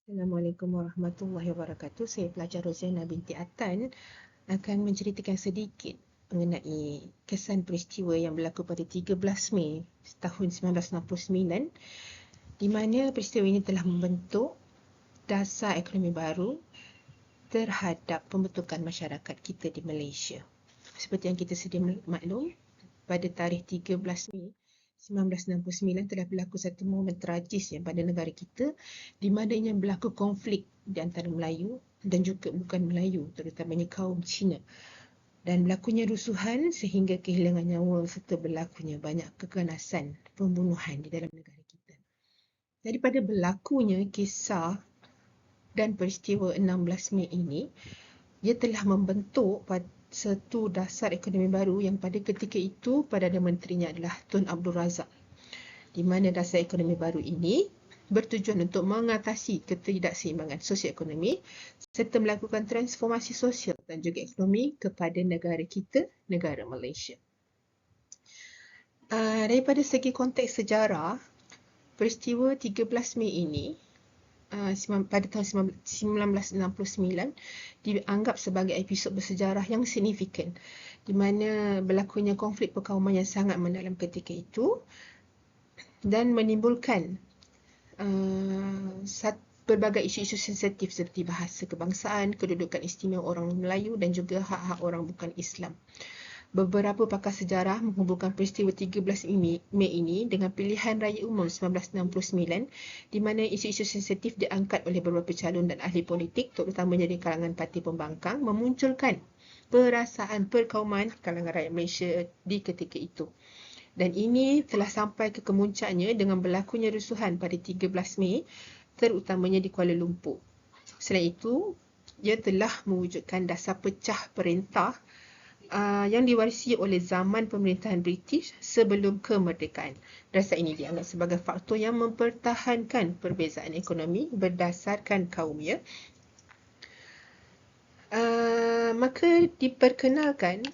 Assalamualaikum warahmatullahi wabarakatuh. Saya pelajar Roziana binti Atan akan menceritakan sedikit mengenai kesan peristiwa yang berlaku pada 13 Mei tahun 1969 di mana peristiwa ini telah membentuk dasar ekonomi baru terhadap pembentukan masyarakat kita di Malaysia. Seperti yang kita sedia maklum, pada tarikh 13 Mei 1969 telah berlaku satu momen tragis yang pada negara kita di mana ia berlaku konflik di antara Melayu dan juga bukan Melayu, terutamanya kaum Cina. Dan berlakunya rusuhan sehingga kehilangan nyawa serta berlakunya banyak keganasan pembunuhan di dalam negara kita. Daripada berlakunya kisah dan peristiwa 16 Mei ini, ia telah membentuk satu dasar ekonomi baru yang pada ketika itu Perdana Menterinya adalah Tun Abdul Razak, di mana dasar ekonomi baru ini bertujuan untuk mengatasi ketidakseimbangan sosioekonomi serta melakukan transformasi sosial dan juga ekonomi kepada negara kita, negara Malaysia. Daripada segi konteks sejarah, peristiwa 13 Mei ini pada tahun 1969 dianggap sebagai episod bersejarah yang signifikan di mana berlakunya konflik perkauman yang sangat mendalam ketika itu dan menimbulkan berbagai isu-isu sensitif seperti bahasa kebangsaan, kedudukan istimewa orang Melayu dan juga hak-hak orang bukan Islam. Beberapa pakar sejarah menghubungkan peristiwa 13 Mei ini dengan pilihan raya umum 1969 di mana isu-isu sensitif diangkat oleh beberapa calon dan ahli politik terutamanya di kalangan parti pembangkang memunculkan perasaan perkauman kalangan rakyat Malaysia di ketika itu. Dan ini telah sampai ke kemuncaknya dengan berlakunya rusuhan pada 13 Mei terutamanya di Kuala Lumpur. Selain itu, ia telah mewujudkan dasar pecah perintah yang diwarisi oleh zaman pemerintahan British sebelum kemerdekaan. Dasar ini dianggap sebagai faktor yang mempertahankan perbezaan ekonomi berdasarkan kaum, ya. Maka diperkenalkan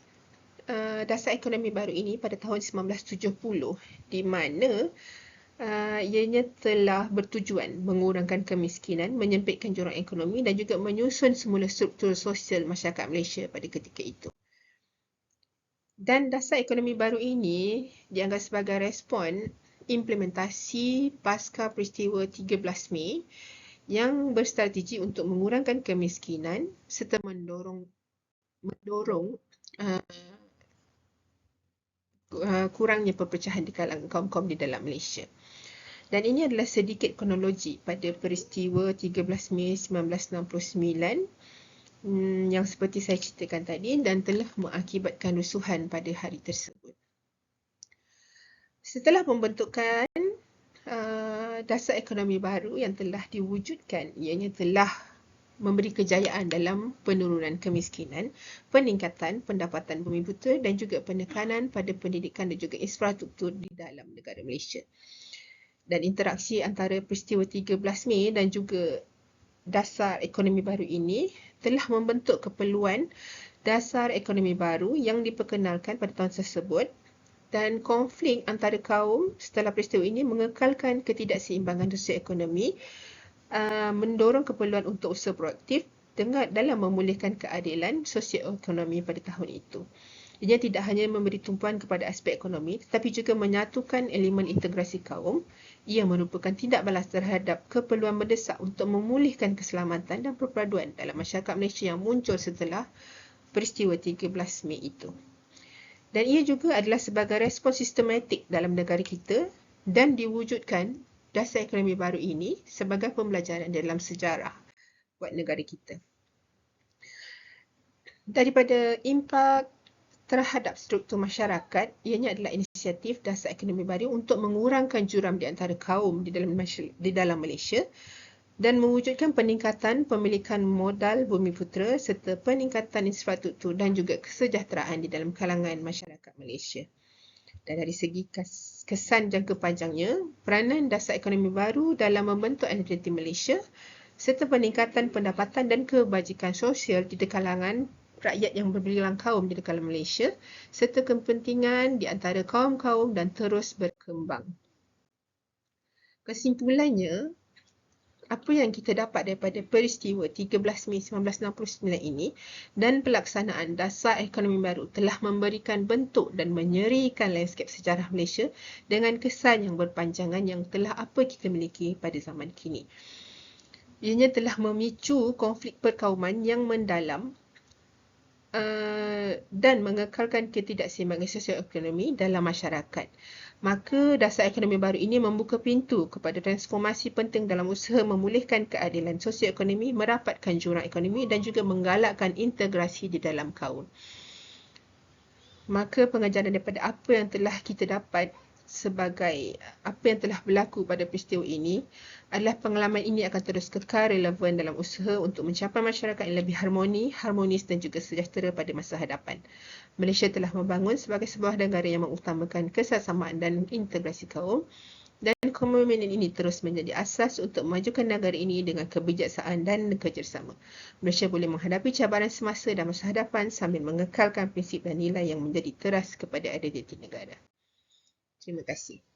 dasar ekonomi baru ini pada tahun 1970 di mana ianya telah bertujuan mengurangkan kemiskinan, menyempitkan jurang ekonomi dan juga menyusun semula struktur sosial masyarakat Malaysia pada ketika itu. Dan dasar ekonomi baru ini dianggap sebagai respon implementasi pasca peristiwa 13 Mei yang berstrategi untuk mengurangkan kemiskinan serta mendorong kurangnya perpecahan di kalangan kaum-kaum di dalam Malaysia. Dan ini adalah sedikit kronologi pada peristiwa 13 Mei 1969 yang seperti saya ceritakan tadi dan telah mengakibatkan rusuhan pada hari tersebut. Setelah pembentukan dasar ekonomi baru yang telah diwujudkan, ianya telah memberi kejayaan dalam penurunan kemiskinan, peningkatan pendapatan Bumiputera dan juga penekanan pada pendidikan dan juga infrastruktur di dalam negara Malaysia. Dan interaksi antara peristiwa 13 Mei dan juga dasar ekonomi baru ini telah membentuk keperluan dasar ekonomi baru yang diperkenalkan pada tahun tersebut, dan konflik antara kaum setelah peristiwa ini mengekalkan ketidakseimbangan sosioekonomi, mendorong keperluan untuk usaha proaktif dalam memulihkan keadilan sosioekonomi pada tahun itu. Ia tidak hanya memberi tumpuan kepada aspek ekonomi tetapi juga menyatukan elemen integrasi kaum. Ia merupakan tindak balas terhadap keperluan mendesak untuk memulihkan keselamatan dan perpaduan dalam masyarakat Malaysia yang muncul setelah peristiwa 13 Mei itu. Dan ia juga adalah sebagai respons sistematik dalam negara kita dan diwujudkan dasar ekonomi baru ini sebagai pembelajaran dalam sejarah buat negara kita. Daripada impak terhadap struktur masyarakat, ianya adalah inisiatif dasar ekonomi baru untuk mengurangkan juram di antara kaum di dalam Malaysia dan mewujudkan peningkatan pemilikan modal Bumiputera serta peningkatan infrastruktur dan juga kesejahteraan di dalam kalangan masyarakat Malaysia. Dan dari segi kesan jangka panjangnya, peranan dasar ekonomi baru dalam membentuk identiti Malaysia serta peningkatan pendapatan dan kebajikan sosial di kalangan rakyat yang berbilang kaum di dalam Malaysia serta kepentingan di antara kaum-kaum dan terus berkembang. Kesimpulannya, apa yang kita dapat daripada peristiwa 13 Mei 1969 ini dan pelaksanaan dasar ekonomi baru telah memberikan bentuk dan menyerikan lanskap sejarah Malaysia dengan kesan yang berpanjangan yang telah apa kita miliki pada zaman kini. Ianya telah memicu konflik perkauman yang mendalam dan mengekalkan ketidakseimbangan sosioekonomi dalam masyarakat. Maka dasar ekonomi baru ini membuka pintu kepada transformasi penting dalam usaha memulihkan keadilan sosioekonomi, merapatkan jurang ekonomi dan juga menggalakkan integrasi di dalam kaum. Maka pengajaran daripada apa yang telah kita dapat sebagai apa yang telah berlaku pada peristiwa ini adalah pengalaman ini akan terus kekal relevan dalam usaha untuk mencapai masyarakat yang lebih harmonis dan juga sejahtera pada masa hadapan. Malaysia telah membangun sebagai sebuah negara yang mengutamakan kesesamaan dan integrasi kaum dan komitmen ini terus menjadi asas untuk memajukan negara ini dengan kebijaksanaan dan kerjasama. Malaysia boleh menghadapi cabaran semasa dan masa hadapan sambil mengekalkan prinsip dan nilai yang menjadi teras kepada identiti negara. Terima kasih.